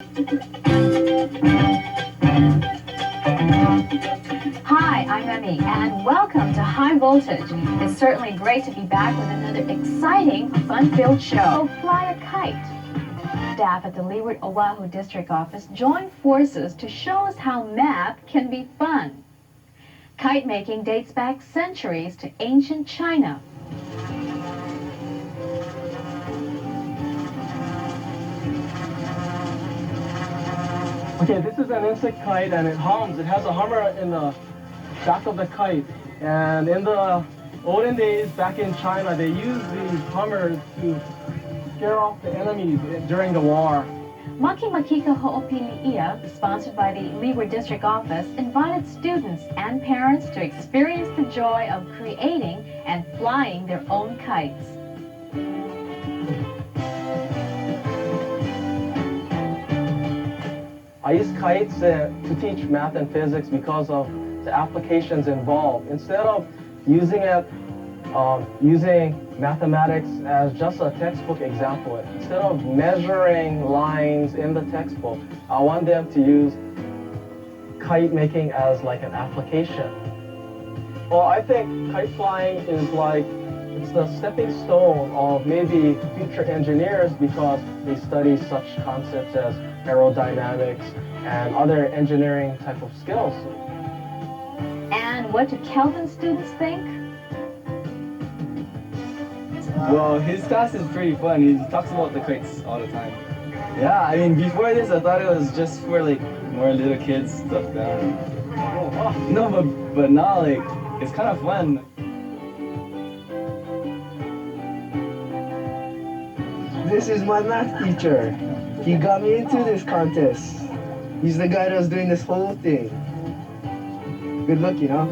Hi, I'm Emmy, and welcome to High Voltage. It's certainly great to be back with another exciting, fun-filled show. Fly a kite. Staff at the Leeward Oahu District Office joined forces to show us how math can be fun. Kite making dates back centuries to ancient China. Okay, this is an insect kite and it hums. It has a hummer in the back of the kite. And in the olden days, back in China, they used these hummers to scare off the enemies during the war. Maki Makika Ho'opili'ia, sponsored by the Leeward District Office, invited students and parents to experience the joy of creating and flying their own kites. I use kites to teach math and physics because of the applications involved. Instead of using mathematics as just a textbook example, instead of measuring lines in the textbook, I want them to use kite making as like an application. Well, I think kite flying is like, it's the stepping stone of maybe future engineers because they study such concepts as aerodynamics and other engineering type of skills. And what do Kelvin students think? Well, his class is pretty fun. He talks about the kites all the time. Yeah, I mean, before this, I thought it was just for like more little kids stuff. No, but now like it's kind of fun. This is my math teacher. He got me into this contest. He's the guy that's doing this whole thing. Good luck, you know?